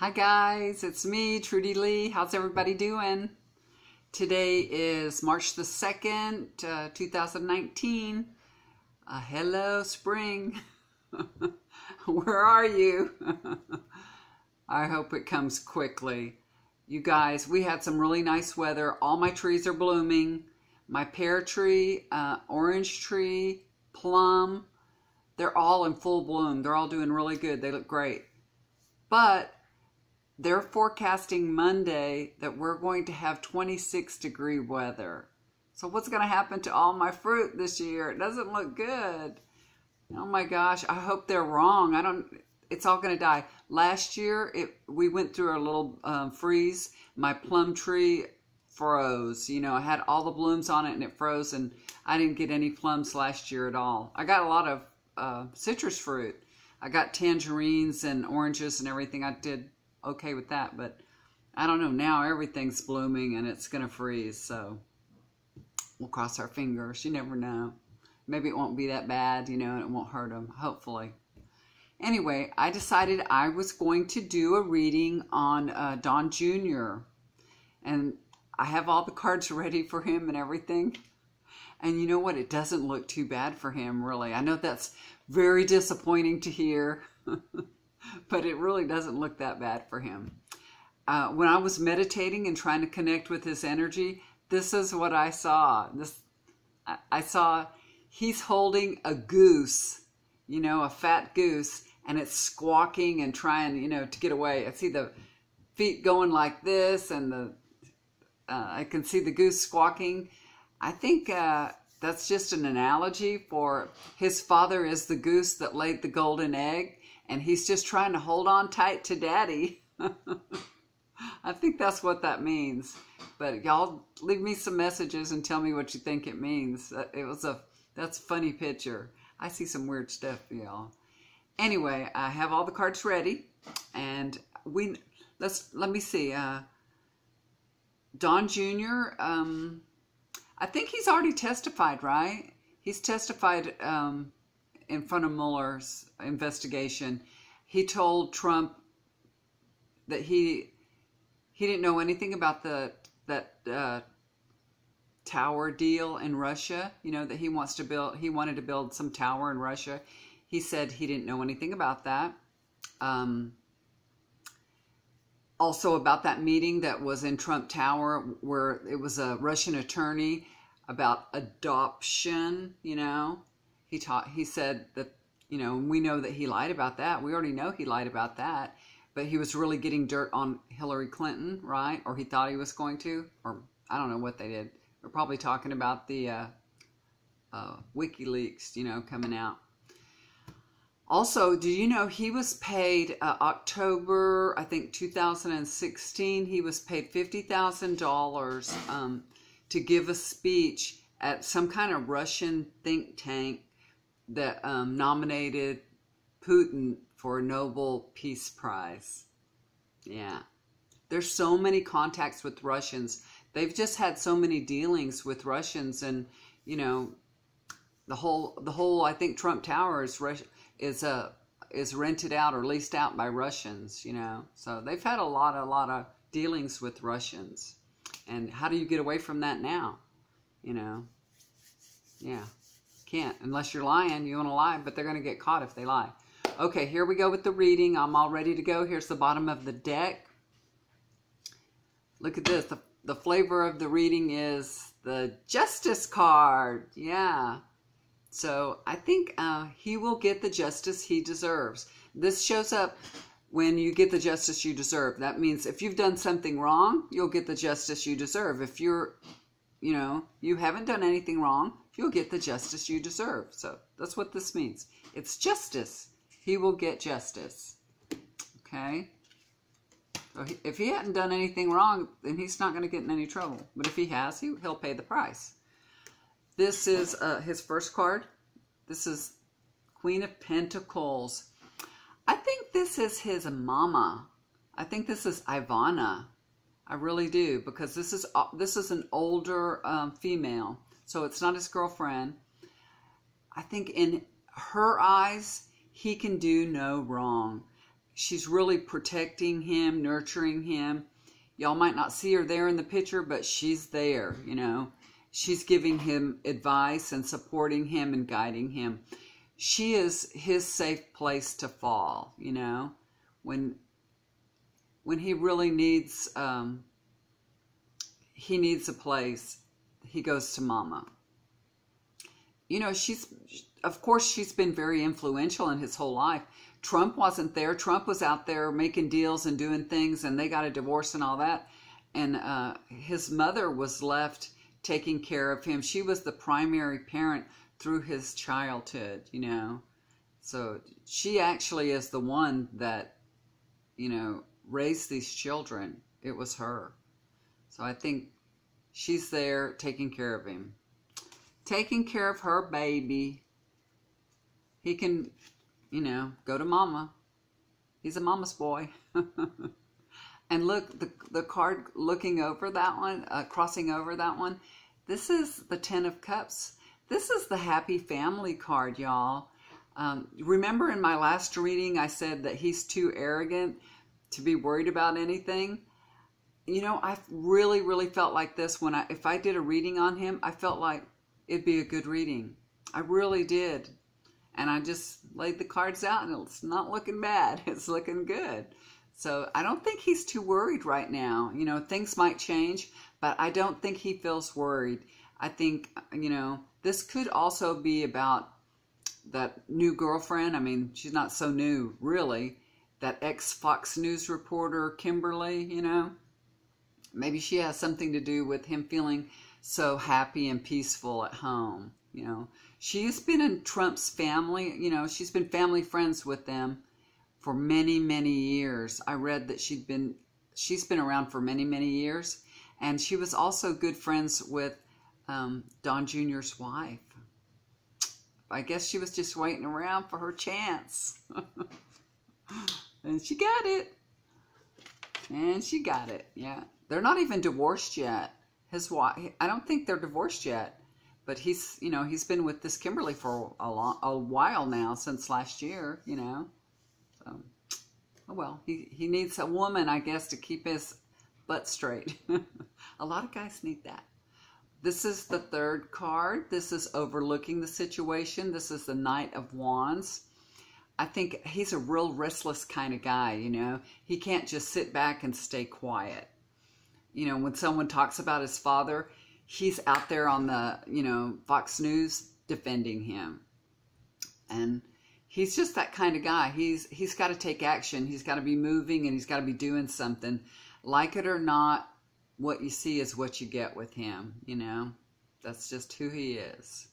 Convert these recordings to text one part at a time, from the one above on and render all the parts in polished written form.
Hi guys, it's me, Trudy Lee. How's everybody doing? Today is March the 2nd, 2019. Hello, spring. Where are you? I hope it comes quickly. You guys, we had some really nice weather. All my trees are blooming. My pear tree, orange tree, plum, they're all in full bloom. They're all doing really good. They look great. But they're forecasting Monday that we're going to have 26-degree weather. So what's going to happen to all my fruit this year? It doesn't look good. Oh my gosh, I hope they're wrong. It's all going to die. Last year, we went through a little freeze. My plum tree froze. You know, I had all the blooms on it and it froze, and I didn't get any plums last year at all. I got a lot of citrus fruit. I got tangerines and oranges and everything. I did okay with that, but I don't know, now everything's blooming and it's gonna freeze, so we'll cross our fingers. You never know, maybe it won't be that bad, you know, and it won't hurt them, hopefully. Anyway, I decided I was going to do a reading on Don Jr. and I have all the cards ready for him and everything, and you know what, it doesn't look too bad for him, really. I know that's very disappointing to hear. But it really doesn't look that bad for him. When I was meditating and trying to connect with his energy, this is what I saw. I saw he's holding a goose, you know, a fat goose, and it's squawking and trying, you know, to get away. I see the feet going like this, and I can see the goose squawking. I think that's just an analogy for his father is the goose that laid the golden egg, and he's just trying to hold on tight to daddy. I think that's what that means. But y'all leave me some messages and tell me what you think it means. That's a funny picture. I see some weird stuff, y'all. Anyway, I have all the cards ready, and let me see. Don Jr., I think he's already testified, right? He's testified in front of Mueller's investigation. He told Trump that he didn't know anything about that tower deal in Russia. You know, that he wanted to build some tower in Russia. He said he didn't know anything about that. Also about that meeting that was in Trump Tower where it was a Russian attorney about adoption, you know. He said that, you know, we know that he lied about that. We already know he lied about that. But he was really getting dirt on Hillary Clinton, right? Or he thought he was going to. Or I don't know what they did. They're probably talking about the WikiLeaks, you know, coming out. Also, do you know he was paid October, I think 2016, he was paid $50,000 to give a speech at some kind of Russian think tank that nominated Putin for a Nobel Peace Prize. Yeah. There's so many contacts with Russians. They've just had so many dealings with Russians, and, you know, the whole I think Trump Tower is rented out or leased out by Russians, you know. So they've had a lot of dealings with Russians. And how do you get away from that now? You know. Yeah. Can't. Unless you're lying. You want to lie, but they're going to get caught if they lie. Okay, here we go with the reading. I'm all ready to go. Here's the bottom of the deck. Look at this. The flavor of the reading is the Justice card. Yeah. So I think he will get the justice he deserves. This shows up when you get the justice you deserve. That means if you've done something wrong, you'll get the justice you deserve. If you haven't done anything wrong, you'll get the justice you deserve. So that's what this means. It's justice. He will get justice. Okay? So if he hadn't done anything wrong, then he's not going to get in any trouble. But if he has, he'll pay the price. This is his first card. This is Queen of Pentacles. I think this is his mama. I think this is Ivana. I really do, because this is an older female, so it's not his girlfriend. I think in her eyes, he can do no wrong. she's really protecting him, nurturing him. Y'all might not see her there in the picture, but she's there, you know. She's giving him advice and supporting him and guiding him. She is his safe place to fall, you know. When he really needs, he needs a place, he goes to Mama. You know, of course, she's been very influential in his whole life. Trump wasn't there. Trump was out there making deals and doing things, and they got a divorce and all that. And his mother was left taking care of him. She was the primary parent through his childhood, you know. So she actually is the one that, you know, raised these children. It was her. So I think she's there taking care of him. Taking care of her baby. He can, you know, go to Mama. He's a mama's boy. And look, the card looking over that one, crossing over that one, this is the Ten of Cups. This is the happy family card, y'all. Remember in my last reading, I said that he's too arrogant to be worried about anything. You know, I really, really felt like this when if I did a reading on him, I felt like it'd be a good reading. I really did. And I just laid the cards out, and it's not looking bad. It's looking good. So I don't think he's too worried right now. You know, things might change, but I don't think he feels worried. I think, you know, this could also be about that new girlfriend. I mean, she's not so new, really. That ex-Fox News reporter, Kimberly, you know. Maybe she has something to do with him feeling so happy and peaceful at home, you know. She's been in Trump's family, you know, she's been family friends with them for many, many years. I read that she's been around for many, many years. And she was also good friends with Don Jr.'s wife. I guess she was just waiting around for her chance. And she got it. And she got it, yeah. They're not even divorced yet. His wife, I don't think they're divorced yet. But he's, you know, he's been with this Kimberly for a while now, since last year, you know. So, oh well, he needs a woman, I guess, to keep his butt straight. A lot of guys need that. This is the third card. This is overlooking the situation. This is the Knight of Wands. I think he's a real restless kind of guy, you know. He can't just sit back and stay quiet. You know, when someone talks about his father, he's out there on the, you know, Fox News defending him. And he's just that kind of guy. He's got to take action. He's got to be moving, and he's got to be doing something. Like it or not, what you see is what you get with him, you know. That's just who he is.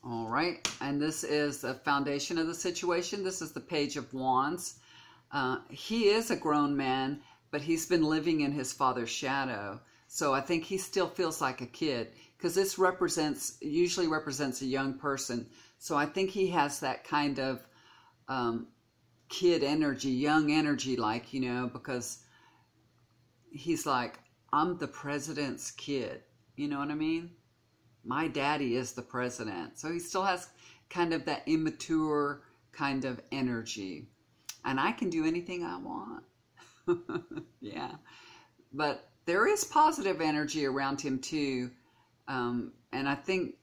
All right. And this is the foundation of the situation. This is the Page of Wands. He is a grown man, but he's been living in his father's shadow. So I think he still feels like a kid, because this usually represents a young person. So I think he has that kind of kid energy, young energy, like, you know, because he's like, I'm the president's kid. You know what I mean? My daddy is the president. So he still has kind of that immature kind of energy. And I can do anything I want. Yeah. But there is positive energy around him too. And I think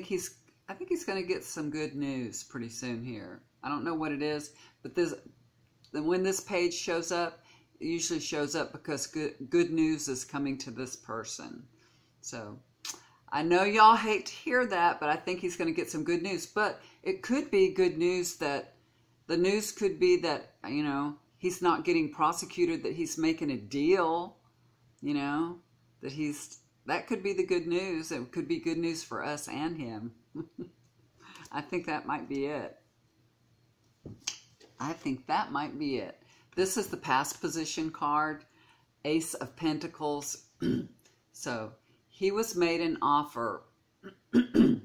he's going to get some good news pretty soon here. I don't know what it is, but when this page shows up, it usually shows up because good news is coming to this person. So I know y'all hate to hear that, but I think he's going to get some good news. But it could be good news that the news could be that, you know, he's not getting prosecuted, that he's making a deal, you know, that could be the good news. It could be good news for us and him. I think that might be it. I think that might be it. This is the past position card, Ace of Pentacles. So he was made an offer. And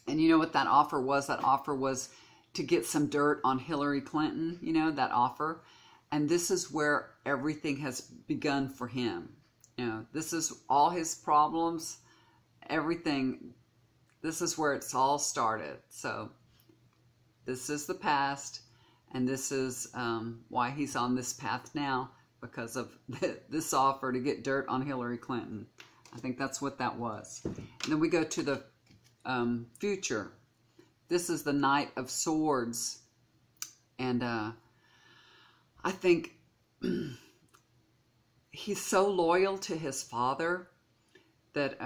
you know what that offer was? That offer was to get some dirt on Hillary Clinton, you know, that offer. And this is where everything has begun for him. You know, this is all his problems, everything. This is where it's all started. So this is the past, and this is why he's on this path now, because of this offer to get dirt on Hillary Clinton. I think that's what that was. And then we go to the future. This is the Knight of Swords. And I think he's so loyal to his father that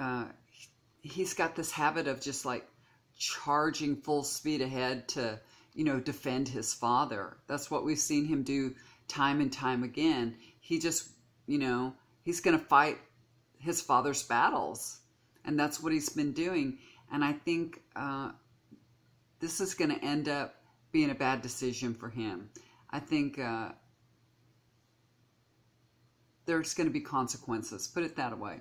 he's got this habit of just like charging full speed ahead to, you know, defend his father. That's what we've seen him do time and time again. He just, you know, he's going to fight his father's battles. And that's what he's been doing. And I think this is going to end up being a bad decision for him. I think there's going to be consequences. Put it that way.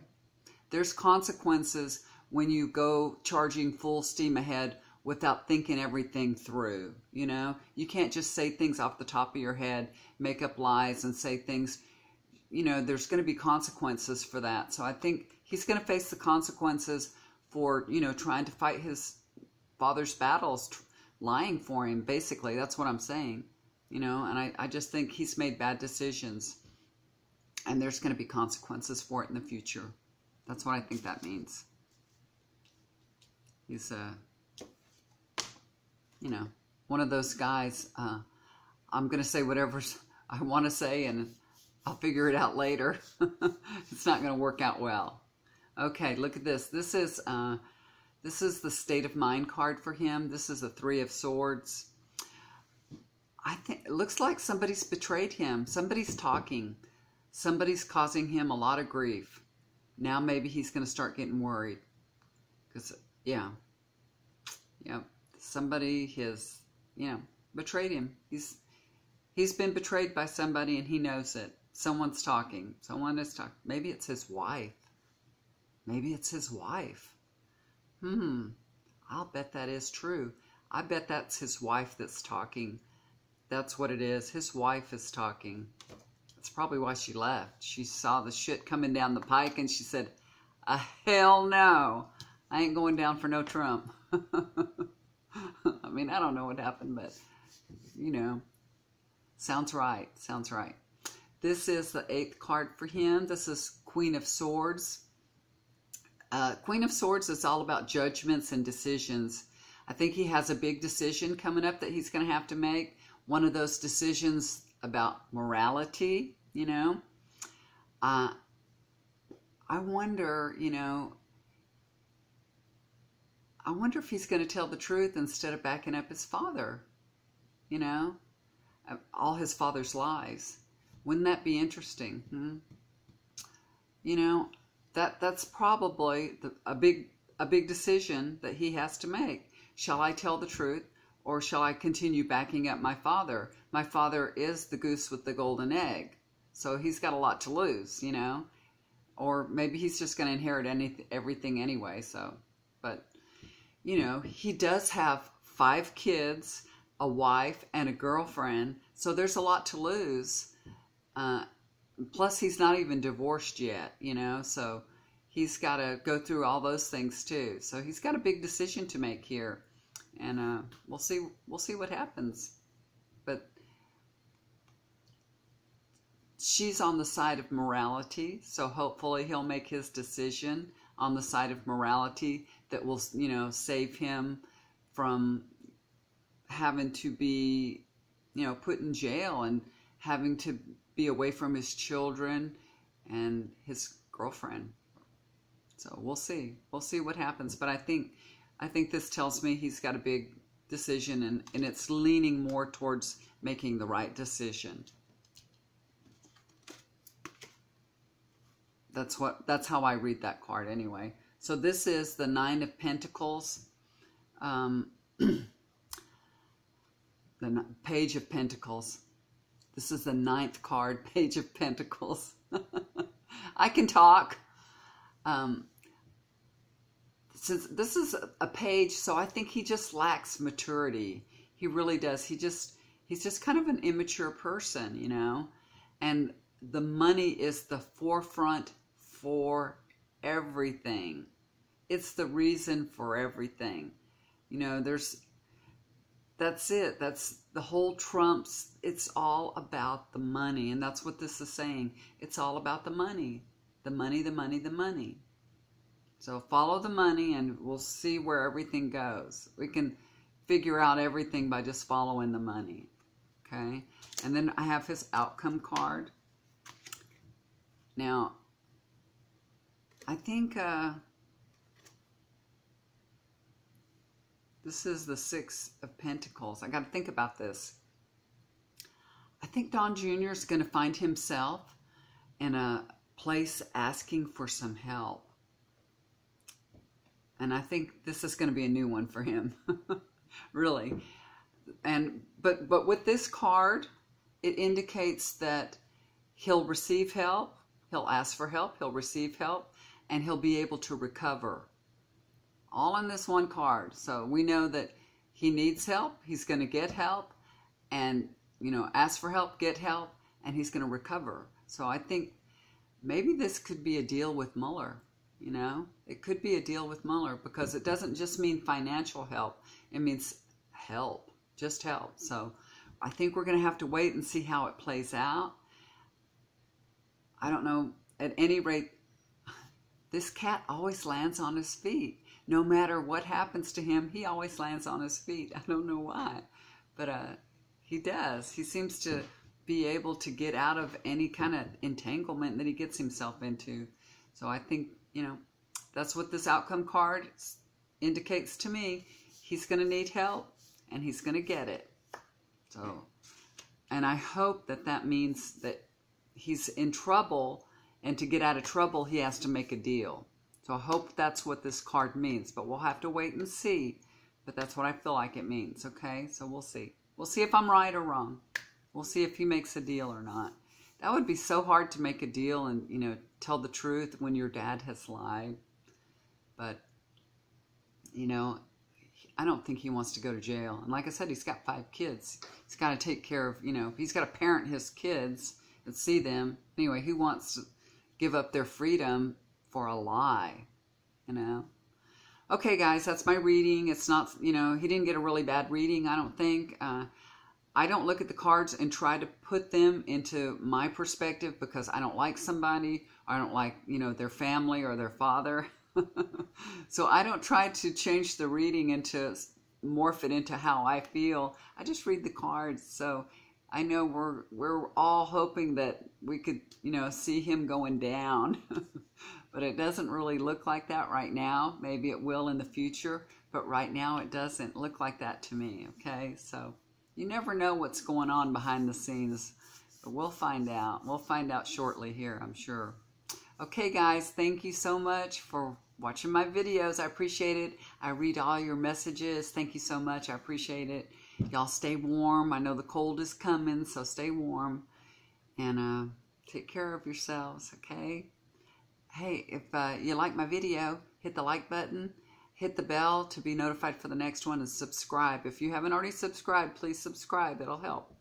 There's consequences when you go charging full steam ahead without thinking everything through. You know, you can't just say things off the top of your head, make up lies and say things. You know, there's going to be consequences for that. So I think he's going to face the consequences for, you know, trying to fight his father's battles, lying for him, basically. That's what I'm saying. You know, and I just think he's made bad decisions. And there's going to be consequences for it in the future. That's what I think that means. He's, you know, one of those guys. I'm going to say whatever I want to say, and I'll figure it out later. It's not going to work out well. Okay, look at this. This is the State of Mind card for him. This is the Three of Swords. I think it looks like somebody's betrayed him. Somebody's talking. Somebody's causing him a lot of grief. Now maybe he's going to start getting worried. Because, yeah. Somebody has, you know, betrayed him. He's been betrayed by somebody and he knows it. Someone's talking. Someone is talking. Maybe it's his wife. Maybe it's his wife. I'll bet that is true. I bet that's his wife that's talking. That's what it is. His wife is talking. That's probably why she left. She saw the shit coming down the pike and she said, hell no. I ain't going down for no Trump. I mean, I don't know what happened, but, you know, sounds right. Sounds right. This is the 8th card for him. This is Queen of Swords. Queen of Swords is all about judgments and decisions. I think he has a big decision coming up that he's going to have to make. One of those decisions about morality, you know. I wonder, you know, I wonder if he's going to tell the truth instead of backing up his father, you know, all his father's lies. Wouldn't that be interesting? You know, that's probably a big decision that he has to make. Shall I tell the truth, or shall I continue backing up my father? My father is the goose with the golden egg, so he's got a lot to lose, you know. Or maybe he's just going to inherit everything anyway. So, but you know, he does have 5 kids, a wife, and a girlfriend, so there's a lot to lose. Plus, he's not even divorced yet, you know, so he's got to go through all those things too. So he's got a big decision to make here, and we'll see what happens. But she's on the side of morality, so hopefully he'll make his decision on the side of morality that will, you know, save him from having to be, you know, put in jail and having to be away from his children and his girlfriend. So we'll see what happens. But I think this tells me he's got a big decision, and it's leaning more towards making the right decision. That's how I read that card anyway. So this is the 9 of Pentacles, the Page of Pentacles. This is the 9th card, Page of Pentacles. I can talk. Since this is a page, so I think he just lacks maturity. He really does. He's just kind of an immature person, you know. And the money is the forefront for everything. It's the reason for everything. You know, that's it. That's the whole Trump's, it's all about the money. And that's what this is saying. It's all about the money. The money, the money, the money. So follow the money and we'll see where everything goes. We can figure out everything by just following the money. Okay? And then I have his outcome card. Now, I think this is the Six of Pentacles. I got to think about this. I think Don Jr. is going to find himself in a place asking for some help. And I think this is going to be a new one for him. Really. And but with this card, it indicates that he'll receive help, he'll ask for help, he'll receive help, and he'll be able to recover. All in this one card. So we know that he needs help, he's going to get help, and, you know, ask for help, get help, and he's going to recover. So I think maybe this could be a deal with Mueller, you know? It could be a deal with Mueller because it doesn't just mean financial help. It means help, just help. So I think we're going to have to wait and see how it plays out. I don't know. At any rate, this cat always lands on his feet. No matter what happens to him, he always lands on his feet. I don't know why, but he does. He seems to be able to get out of any kind of entanglement that he gets himself into. So I think, you know, that's what this outcome card indicates to me. He's going to need help, and he's going to get it. So, and I hope that that means that he's in trouble, and to get out of trouble, he has to make a deal. So I hope that's what this card means, but we'll have to wait and see. But that's what I feel like it means, okay? So we'll see. We'll see if I'm right or wrong. We'll see if he makes a deal or not. That would be so hard to make a deal and, you know, tell the truth when your dad has lied. But, you know, I don't think he wants to go to jail. And like I said, he's got 5 kids. He's got to take care of, you know, he's got to parent his kids and see them. Anyway, who wants to give up their freedom for a lie, you know? Okay, guys, that's my reading. It's not, you know, he didn't get a really bad reading, I don't think. I don't look at the cards and try to put them into my perspective because I don't like somebody, or I don't like, you know, their family or their father. So I don't try to change the reading into, morph it into how I feel. I just read the cards. So I know we're all hoping that we could, you know, see him going down. But it doesn't really look like that right now. Maybe it will in the future, but right now it doesn't look like that to me, okay? So you never know what's going on behind the scenes, but we'll find out. We'll find out shortly here, I'm sure. Okay, guys, thank you so much for watching my videos. I appreciate it. I read all your messages. Thank you so much. I appreciate it. Y'all stay warm. I know the cold is coming, so stay warm. And take care of yourselves, okay? Hey, if you like my video, hit the like button, hit the bell to be notified for the next one, and subscribe. If you haven't already subscribed, please subscribe. It'll help.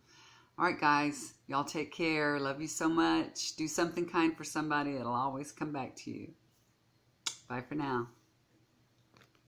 All right, guys, y'all take care. Love you so much. Do something kind for somebody. It'll always come back to you. Bye for now.